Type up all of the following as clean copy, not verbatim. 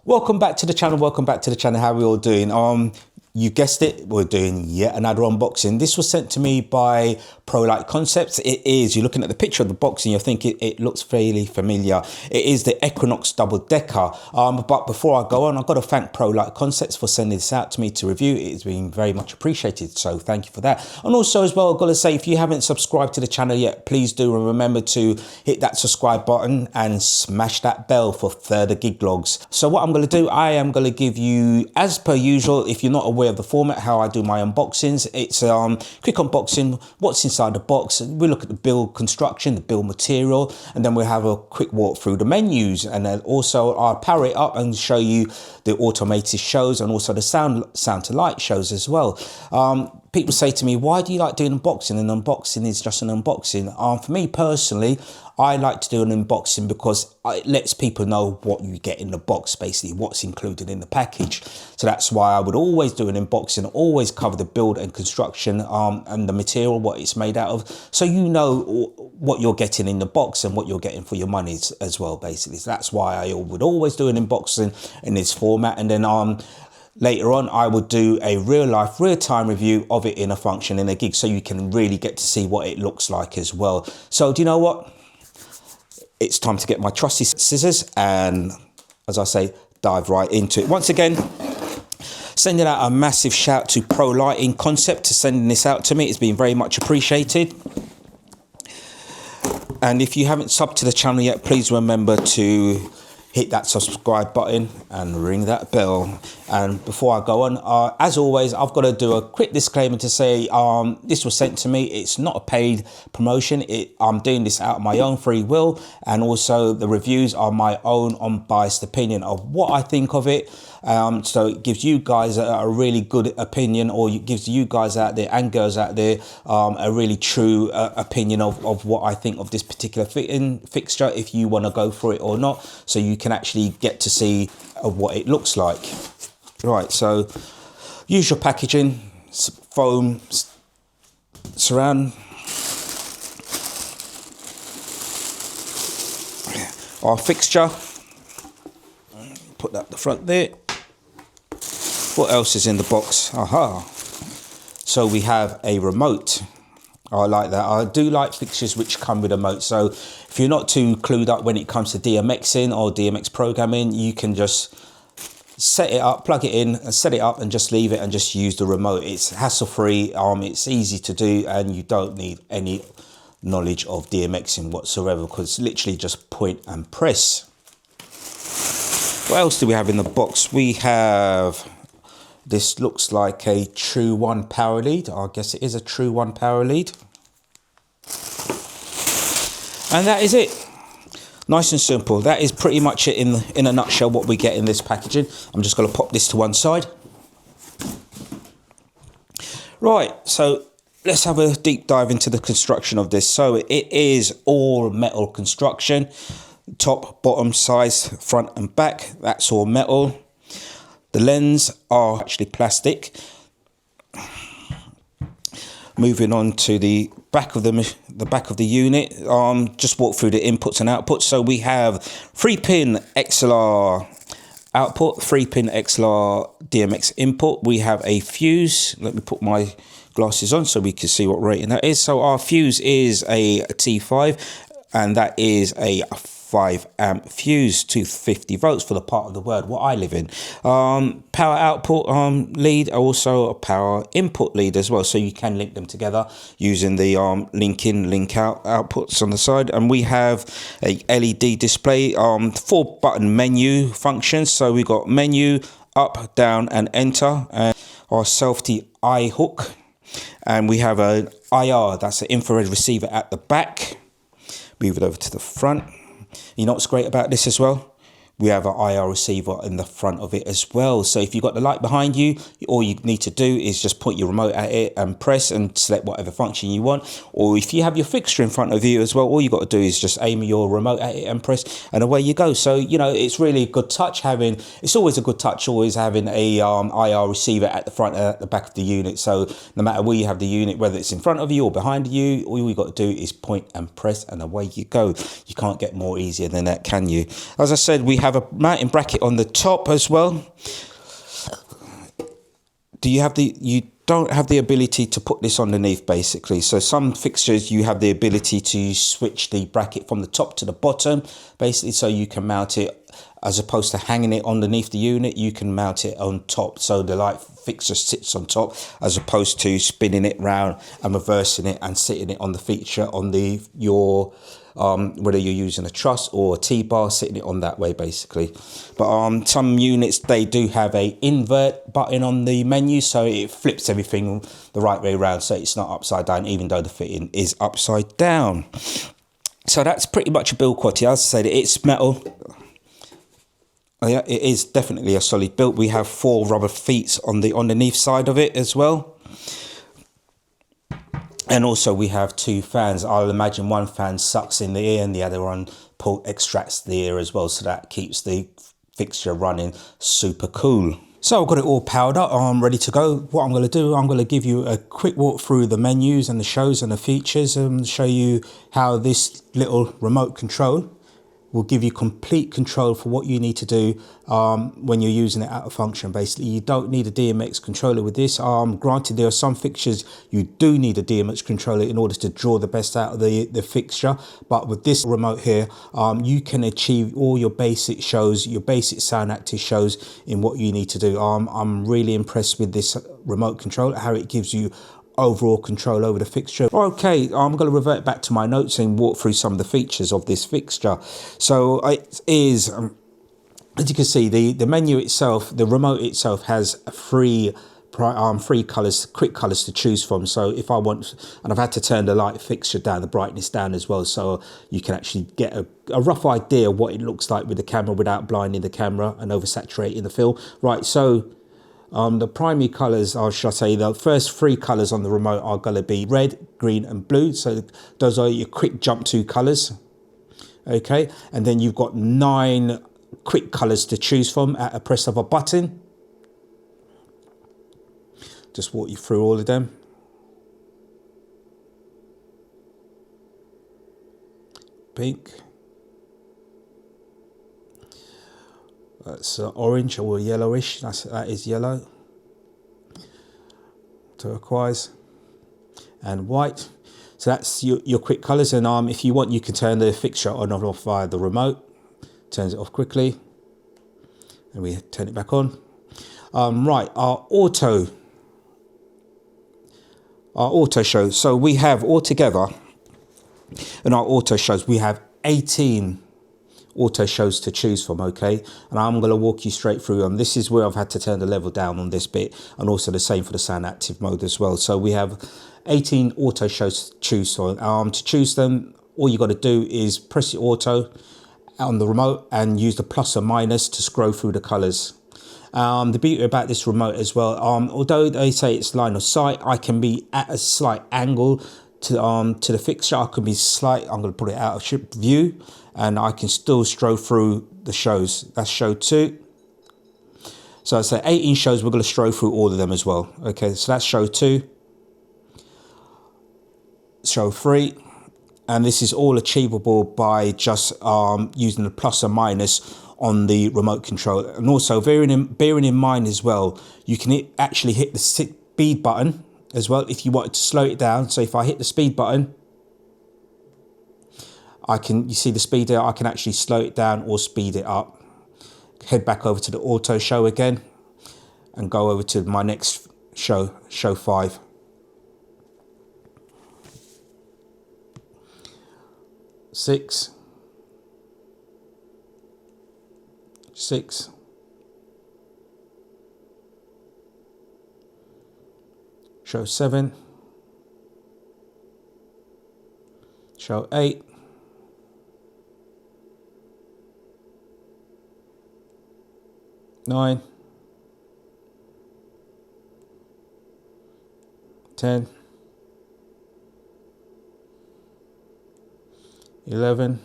Welcome back to the channel. Welcome back to the channel. How are we all doing? You guessed it, we're doing yet another unboxing. This was sent to me by ProLight Concepts. It is, you're looking at the picture of the box and you're thinking it looks fairly familiar. It is the Equinox Double Decker. But before I go on, I've got to thank ProLight Concepts for sending this out to me to review. It has been very much appreciated, so thank you for that. And also as well, I've got to say, if you haven't subscribed to the channel yet, please do, and remember to hit that subscribe button and smash that bell for further gig logs. So what I'm going to do, I am going to give you, as per usual, if you're not aware of the format, how I do my unboxings, it's quick unboxing, what's inside the box. We look at the build construction, the build material, and then we'll have a quick walk through the menus, and then also I'll power it up and show you the automated shows and also the sound to light shows as well. People say to me, why do you like doing unboxing? And unboxing is just an unboxing. For me personally, I like to do an unboxing because it lets people know what you get in the box, basically what's included in the package. So that's why I would always do an unboxing, always cover the build and construction and the material, what it's made out of, so you know what you're getting in the box and what you're getting for your money as well, basically. So that's why I would always do an unboxing in this format, and then later on, I would do a real-time review of it in a function, in a gig, so you can really get to see what it looks like as well. So do you know what? It's time to get my trusty scissors and, as I say, dive right into it. Once again, sending out a massive shout to ProLight Concept for sending this out to me. It's been very much appreciated. And if you haven't subbed to the channel yet, please remember to hit that subscribe button and ring that bell. And before I go on, as always, I've got to do a quick disclaimer to say this was sent to me. It's not a paid promotion. I'm doing this out of my own free will, and also the reviews are my own unbiased opinion of what I think of it. So it gives you guys a really good opinion, or it gives you guys out there and girls out there a really true opinion of what I think of this particular fixture, if you want to go for it or not, so you can actually get to see what it looks like. Right, so use your packaging, foam, surround our fixture, put that at the front there. What else is in the box? Aha. So we have a remote. I like that. I do like fixtures which come with a remote. So if you're not too clued up when it comes to DMXing or DMX programming, you can just set it up, plug it in and set it up and just leave it and just use the remote. It's hassle-free, it's easy to do, and you don't need any knowledge of DMXing whatsoever, because it's literally just point and press. What else do we have in the box? We have, this looks like a True 1 power lead. I guess it is a True 1 power lead. And that is it. Nice and simple. That is pretty much it in a nutshell what we get in this packaging. I'm just going to pop this to one side. Right, so let's have a deep dive into the construction of this. So it is all metal construction. Top, bottom, sides, front and back. That's all metal. The lens are actually plastic. Moving on to the back of the unit, just walk through the inputs and outputs. So we have 3-pin XLR output, 3-pin XLR DMX input. We have a fuse. Let me put my glasses on so we can see what rating that is. So our fuse is a T5, and that is a 5 amp fuse to 50 volts for the part of the world what I live in. Power output lead, also a power input lead as well, so you can link them together using the link in, link out outputs on the side. And we have a LED display, 4-button menu functions. So we got menu, up, down and enter, and our safety eye hook, and we have an IR, that's an infrared receiver at the back. Move it over to the front. You know what's great about this as well? We have an IR receiver in the front of it as well. So if you've got the light behind you, all you need to do is just point your remote at it and press and select whatever function you want. Or if you have your fixture in front of you as well, all you got to do is just aim your remote at it and press, and away you go. So, you know, it's really a good touch having, it's always a good touch always having a IR receiver at the front, at the back of the unit. So no matter where you have the unit, whether it's in front of you or behind you, all you got to do is point and press, and away you go. You can't get more easier than that, can you? As I said, we have a mounting bracket on the top as well. You don't have the ability to put this underneath, basically. So some fixtures you have the ability to switch the bracket from the top to the bottom, basically, so you can mount it as opposed to hanging it underneath the unit. You can mount it on top, so the light fixture sits on top, as opposed to spinning it round and reversing it and sitting it on the fixture on your whether you're using a truss or a T-bar, sitting it on that way, basically. But some units, they do have a invert button on the menu, so it flips everything the right way around, so it's not upside down, even though the fitting is upside down. So that's pretty much a build quality. As I said, it's metal. Yeah, it is definitely a solid build. We have 4 rubber feet on the underneath side of it as well. And also we have 2 fans. I'll imagine one fan sucks in the air and the other one extracts the air as well. So that keeps the fixture running super cool. So I've got it all powered up. I'm ready to go. What I'm going to do, I'm going to give you a quick walk through the menus and the shows and the features and show you how this little remote control will give you complete control for what you need to do when you're using it out of function. Basically, you don't need a DMX controller with this. Granted, there are some fixtures you do need a DMX controller in order to draw the best out of the fixture, but with this remote here, you can achieve all your basic shows, your basic sound active shows in what you need to do. I'm really impressed with this remote control, how it gives you overall control over the fixture. Okay, I'm going to revert back to my notes and walk through some of the features of this fixture. So it is, as you can see, the menu itself, the remote itself has 3 colors, quick colors to choose from. So if I want, and I've had to turn the light fixture down, the brightness down as well, so you can actually get a rough idea of what it looks like with the camera without blinding the camera and oversaturating the film. Right, so the primary colours, or should I say, the first 3 colours on the remote are going to be red, green and blue. So those are your quick jump to colours. Okay, and then you've got 9 quick colours to choose from at a press of a button. Just walk you through all of them. Pink. That's orange or yellowish. That is yellow. Turquoise and white. So that's your quick colours. And if you want, you can turn the fixture on or off via the remote. Turns it off quickly, and we turn it back on. Right, our auto show. So we have altogether in our auto shows, we have 18 auto shows to choose from. Okay, and I'm going to walk you straight through them. This is where I've had to turn the level down on this bit, and also the same for the sound active mode as well. So we have 18 auto shows to choose from. To choose them, all you got to do is press the auto on the remote and use the plus or minus to scroll through the colors. The beauty about this remote as well, although they say it's line of sight, I can be at a slight angle to the fixture. I can be slight, I'm going to put it out of view, and I can still stroll through the shows. That's show 2. So I say 18 shows, we're going to stroll through all of them as well. Okay, so that's show 2, show 3, and this is all achievable by just using the plus or minus on the remote control. And also bearing in mind as well, you can actually hit the speed button as well if you wanted to slow it down. So if I hit the speed button, you see the speed there, I can actually slow it down or speed it up. Head back over to the auto show again and go over to my next show, show 5. Six. Show 7. Show 8. Nine. 10. 11.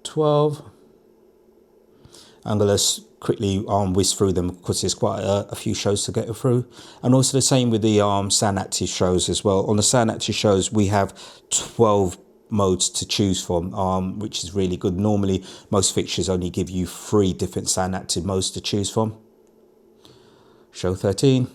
12. I'm going to quickly whiz through them because there's quite a few shows to get through. And also the same with the sound active shows as well. On the sound active shows, we have 12 modes to choose from, which is really good. Normally most fixtures only give you 3 different sound active modes to choose from. Show 13.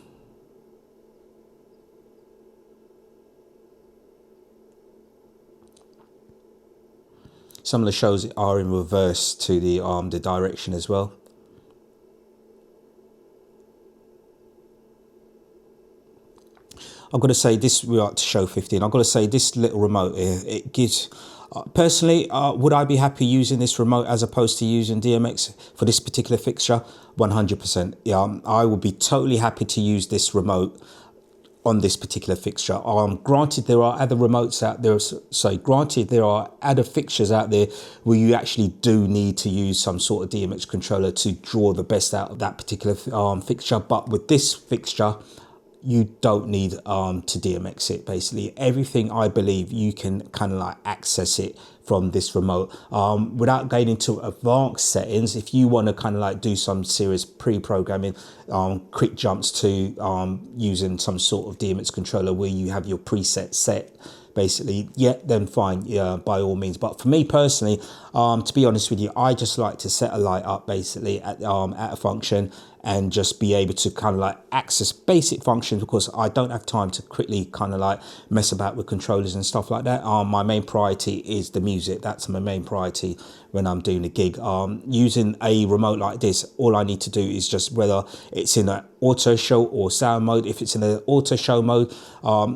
Some of the shows are in reverse to the direction as well. I've got to say this, we're up to show 15. I've got to say this little remote, it gives, personally, would I be happy using this remote as opposed to using DMX for this particular fixture? 100%. Yeah, I would be totally happy to use this remote on this particular fixture. Granted, there are other remotes out there. So granted, there are other fixtures out there where you actually do need to use some sort of DMX controller to draw the best out of that particular fixture. But with this fixture, you don't need to DMX it. Basically everything, I believe, you can kind of like access it from this remote without going into advanced settings. If you want to kind of like do some serious pre-programming, quick jumps to using some sort of DMX controller where you have your preset set, basically, yeah, then fine, yeah, by all means. But for me personally, to be honest with you, I just like to set a light up basically at a function and just be able to kind of like access basic functions, because I don't have time to quickly kind of like mess about with controllers and stuff like that. My main priority is the music. That's my main priority when I'm doing a gig. Using a remote like this, all I need to do is just, whether it's in an auto show or sound mode, if it's in an auto show mode,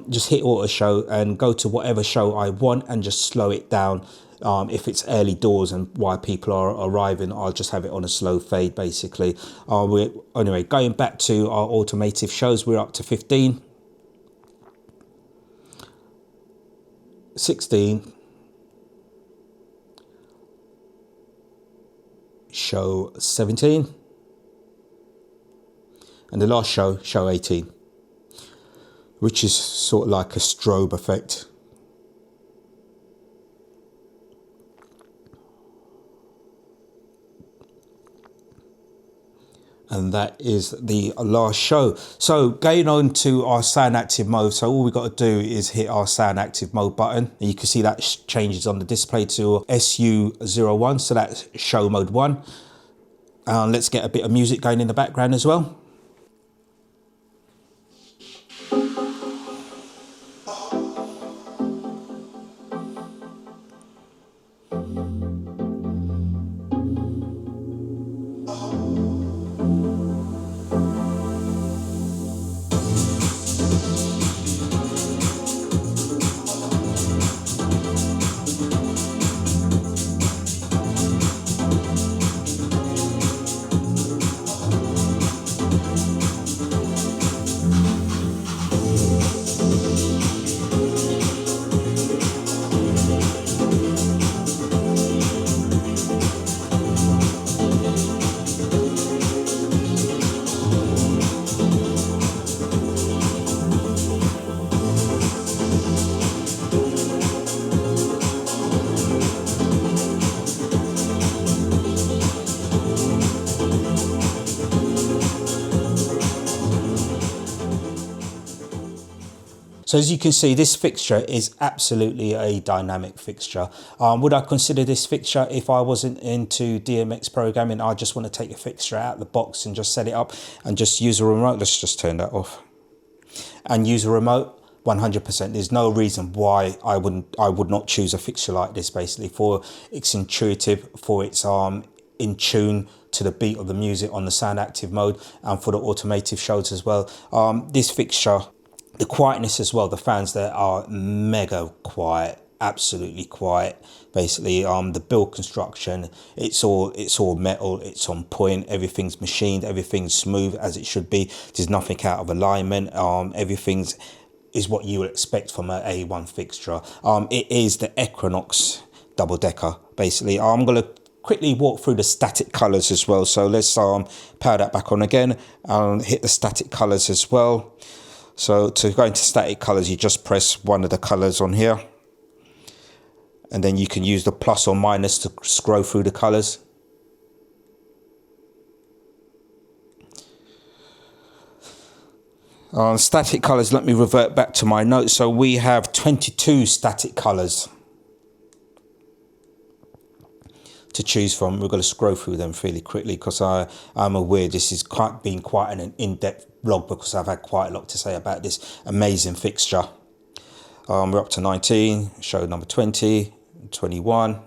just hit auto show and go to whatever show I want and just slow it down. If it's early doors and while people are arriving, I'll just have it on a slow fade basically. Anyway, going back to our automotive shows, we're up to 15, 16, show 17, and the last show, show 18, which is sort of like a strobe effect. And that is the last show. So going on to our sound active mode. So all we got to do is hit our sound active mode button. And you can see that changes on the display to SU01. So that's show mode 1. Let's get a bit of music going in the background as well. So as you can see, this fixture is absolutely a dynamic fixture. Would I consider this fixture if I wasn't into DMX programming? I just want to take a fixture out of the box and just set it up and just use a remote. Let's just turn that off and use a remote. 100%. There's no reason why I would not choose a fixture like this, basically, for it's intuitive, for it's in tune to the beat of the music on the sound active mode, and for the automotive shows as well. This fixture, the quietness as well, the fans there are mega quiet, absolutely quiet. Basically, the build construction, it's all metal, it's on point, everything's machined, everything's smooth as it should be. There's nothing out of alignment. Everything's is what you would expect from an A1 fixture. It is the Equinox Double Decker, basically. I'm gonna quickly walk through the static colors as well. So let's power that back on again and hit the static colors as well. So to go into static colors, you just press one of the colors on here, and then you can use the plus or minus to scroll through the colors. Static colors, let me revert back to my notes. So we have 22 static colors. to choose from. We're going to scroll through them fairly quickly because I'm aware this has been quite an in-depth vlog because I've had quite a lot to say about this amazing fixture. We're up to 19, show number 20, 21,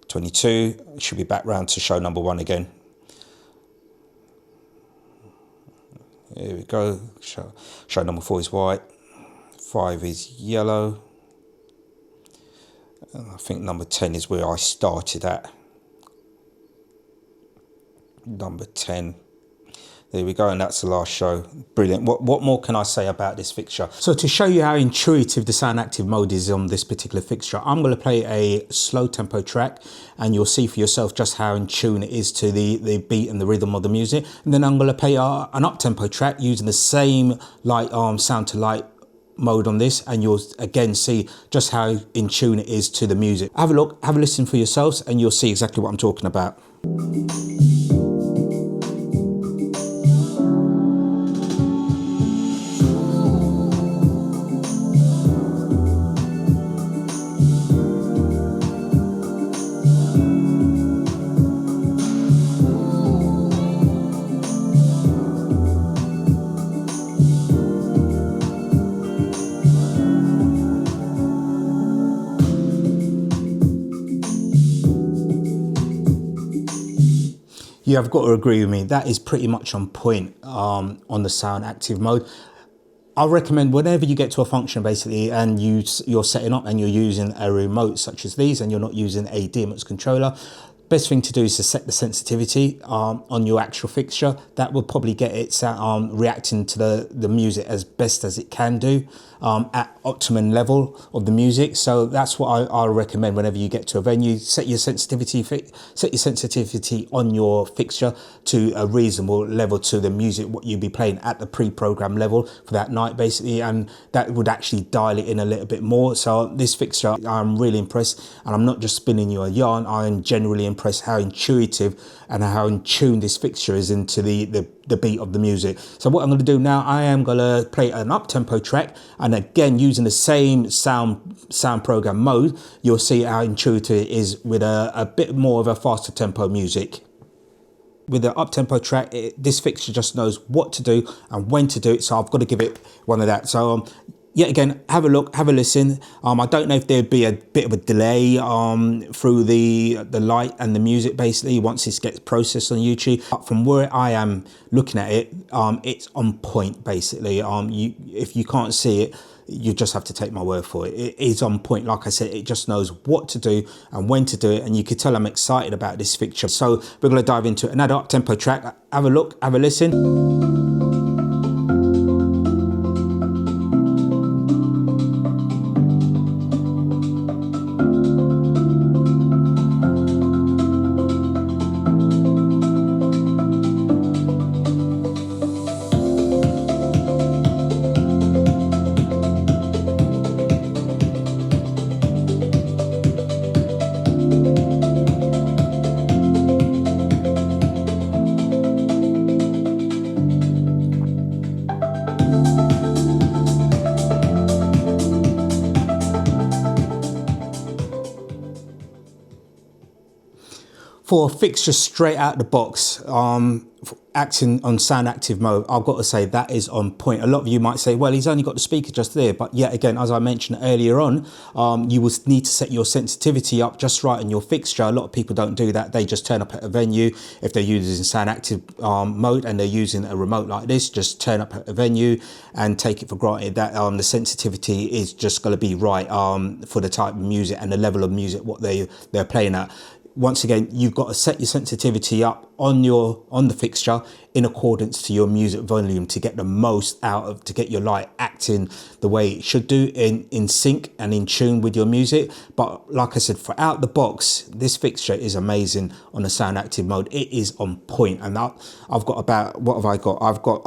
22. Should be back round to show number 1 again. Here we go. Show number 4 is white, 5 is yellow. And I think number 10 is where I started at. Number 10. There we go, and that's the last show. Brilliant. What more can I say about this fixture? So to show you how intuitive the sound active mode is on this particular fixture, I'm going to play a slow tempo track and you'll see for yourself just how in tune it is to the beat and the rhythm of the music. And then I'm going to play an up tempo track using the same light sound to light mode on this, and you'll again see just how in tune it is to the music. Have a look, have a listen for yourselves, and you'll see exactly what I'm talking about. You have got to agree with me, that is pretty much on point on the sound active mode. I recommend whenever you get to a function basically and you're setting up and you're using a remote such as these and you're not using a DMX controller, best thing to do is to set the sensitivity on your actual fixture. That will probably get it reacting to the music as best as it can do at optimum level of the music. So that's what I recommend whenever you get to a venue. Set your sensitivity on your fixture to a reasonable level to the music what you'll be playing at the pre-programmed level for that night basically, and that would actually dial it in a little bit more. So this fixture, I'm really impressed, and I'm not just spinning you a yarn, I'm generally impressed how intuitive and how in tune this fixture is into the beat of the music. So what I'm going to do now, I am going to play an up-tempo track, and again using the same sound program mode, you'll see how intuitive it is with a bit more of a faster tempo music. With the up-tempo track, this fixture just knows what to do and when to do it, so I've got to give it one of that. So yet again, have a look, have a listen. I don't know if there'd be a bit of a delay through the light and the music basically once this gets processed on YouTube. But from where I am looking at it, it's on point basically. If you can't see it, you just have to take my word for it. It is on point. Like I said, it just knows what to do and when to do it, and you could tell I'm excited about this fixture. So we're going to dive into another up-tempo track. Have a look, have a listen. For a fixture straight out the box, acting on sound active mode, I've got to say that is on point. A lot of you might say, well, he's only got the speaker just there. But yet again, as I mentioned earlier on, you will need to set your sensitivity up just right in your fixture. A lot of people don't do that. They just turn up at a venue. If they're using sound active mode and they're using a remote like this, just turn up at a venue and take it for granted that the sensitivity is just going to be right for the type of music and the level of music what they're playing at. Once again, you've got to set your sensitivity up on the fixture in accordance to your music volume to get the most out of, to get your light acting the way it should do, in sync and in tune with your music. But like I said, for out the box, this fixture is amazing on the sound active mode. It is on point, and I've got about, what have I got? I've got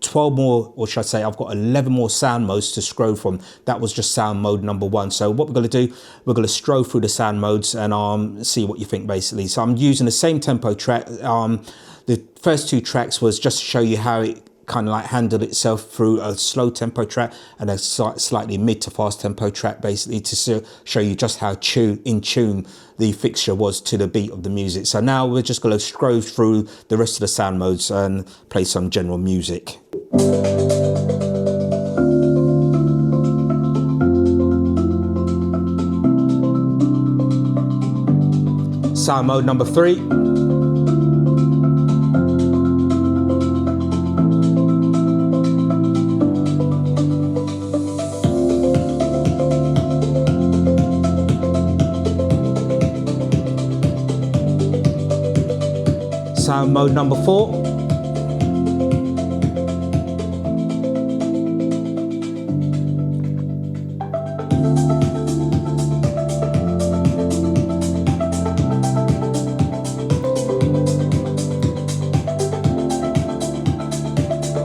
12 more, or should I say I've got 11 more sound modes to scroll from. That was just sound mode number 1. So what we're going to do, we're going to scroll through the sound modes and see what you think basically. So I'm using the same tempo track. The first 2 tracks was just to show you how it kind of like handled itself through a slow tempo track and a slightly mid to fast tempo track, basically to show you just how in tune the fixture was to the beat of the music. So now we're just going to scroll through the rest of the sound modes and play some general music. Sound mode number 3. Sound mode number 4.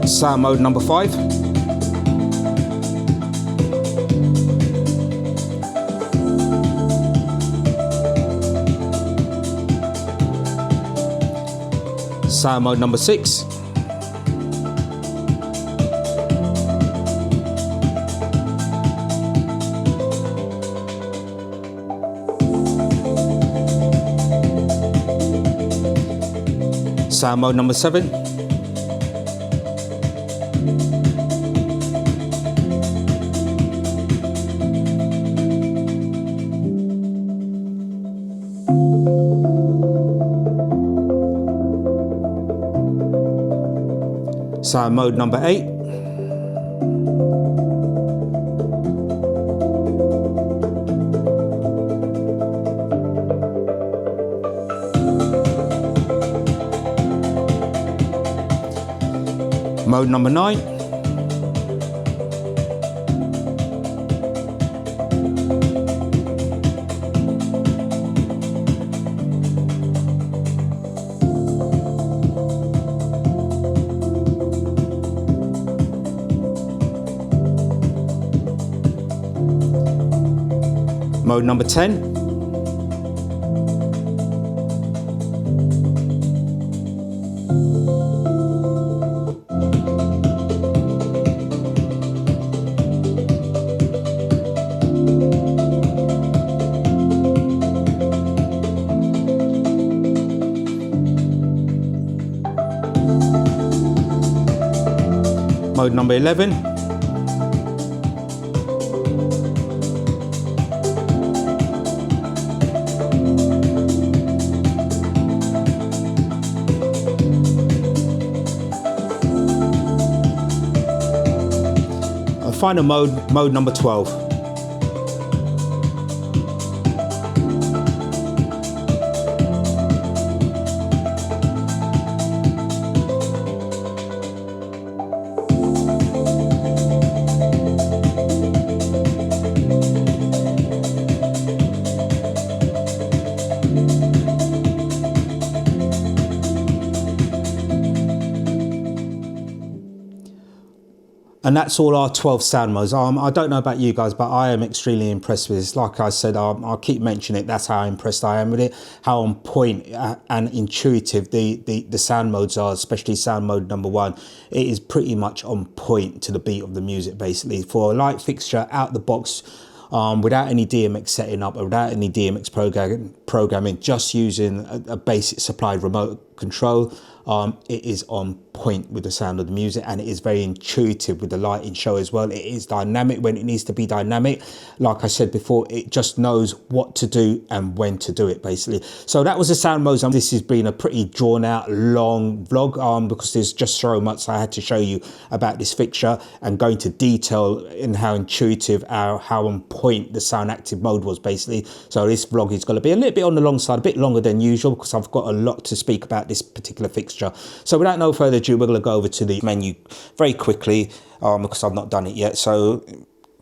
Sound mode number 5. Sound mode number 6. Sound mode number 7. Sound mode number 8. Mode number 9. Mode number 10. Mode number 11. Final mode number 12. And that's all our 12 sound modes. I don't know about you guys, but I am extremely impressed with this. Like I said, I'll keep mentioning it. That's how impressed I am with it. How on point and intuitive the sound modes are, especially sound mode number 1. It is pretty much on point to the beat of the music, basically. For a light fixture out the box, without any DMX setting up, or without any DMX programming, just using a basic supplied remote control, it is on point with the sound of the music, and it is very intuitive with the lighting show as well. It is dynamic when it needs to be dynamic. Like I said before, it just knows what to do and when to do it, basically. So that was the sound modes. This has been a pretty drawn out long vlog because there's just so much I had to show you about this fixture and go into detail in how intuitive, how on point the sound active mode was, basically. So this vlog is going to be a little bit on the long side, a bit longer than usual, because I've got a lot to speak about this particular fixture. So without no further ado, we're going to go over to the menu very quickly because I've not done it yet. So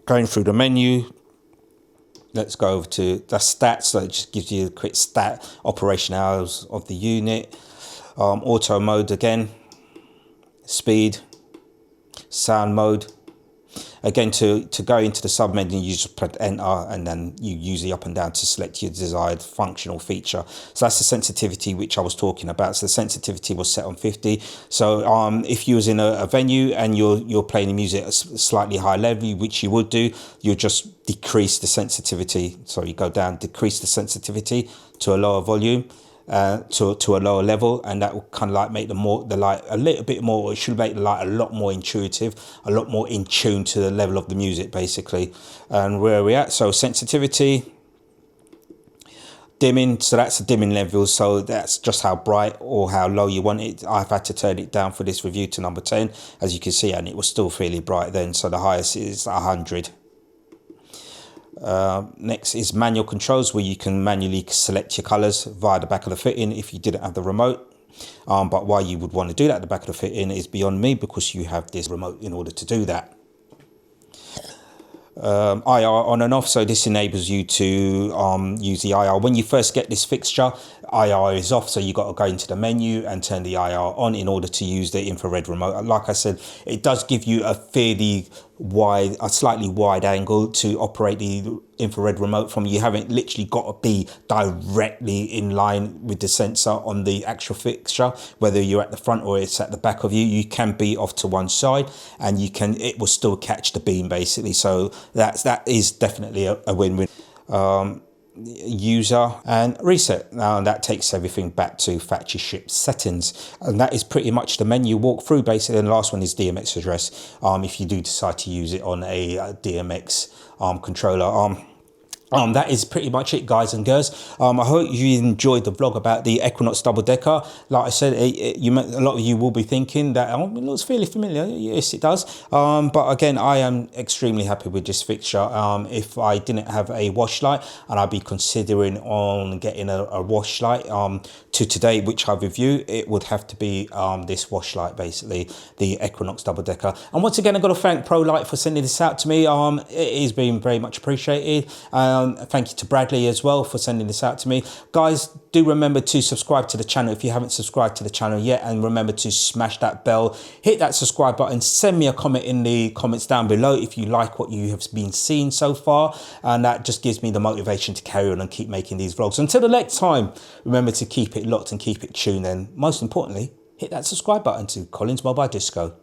going through the menu, let's go over to the stats. So it just gives you a quick stat, operation hours of the unit, auto mode again, speed, sound mode, Again, to go into the sub menu, you just press enter and then you use the up and down to select your desired functional feature. So that's the sensitivity which I was talking about. So the sensitivity was set on 50. So if you was in a venue and you're playing the music at a slightly higher level, which you would do, you just decrease the sensitivity. So you go down, decrease the sensitivity to a lower volume. To a lower level, and that will kind of like make the light a little bit more, it should make the light a lot more intuitive, a lot more in tune to the level of the music basically. And where are we at? So sensitivity, dimming, so that's the dimming level, so that's just how bright or how low you want it. I've had to turn it down for this review to number 10, as you can see, and it was still fairly bright then, so the highest is 100. Next is manual controls, where you can manually select your colors via the back of the fitting if you didn't have the remote. But why you would want to do that at the back of the fitting is beyond me, because you have this remote in order to do that. IR on and off, so this enables you to use the IR. When you first get this fixture, IR is off, so you got to go into the menu and turn the IR on in order to use the infrared remote. Like I said, it does give you a slightly wide angle to operate the infrared remote from. You haven't literally got to be directly in line with the sensor on the actual fixture, whether you're at the front or it's at the back of you. You can be off to one side and it will still catch the beam basically. So that is definitely a win-win. User and reset. Now that takes everything back to factory ship settings, and that is pretty much the menu walkthrough basically. And the last one is DMX address, if you do decide to use it on a DMX controller. That is pretty much it, guys and girls. I hope you enjoyed the vlog about the Equinox Double Decker. Like I said, a lot of you will be thinking that it looks fairly familiar. Yes, it does. But again, I am extremely happy with this fixture. If I didn't have a wash light, and I'd be considering on getting a wash light to today, which I review, it would have to be this wash light, basically, the Equinox Double Decker. And once again, I've got to thank ProLight for sending this out to me. It has been very much appreciated. Thank you to Bradley as well for sending this out to me. Guys, do remember to subscribe to the channel if you haven't subscribed to the channel yet, and remember to smash that bell, hit that subscribe button, send me a comment in the comments down below if you like what you have been seeing so far, and that just gives me the motivation to carry on and keep making these vlogs. Until the next time, remember to keep it locked and keep it tuned, and most importantly, hit that subscribe button to Colin's Mobile Disco.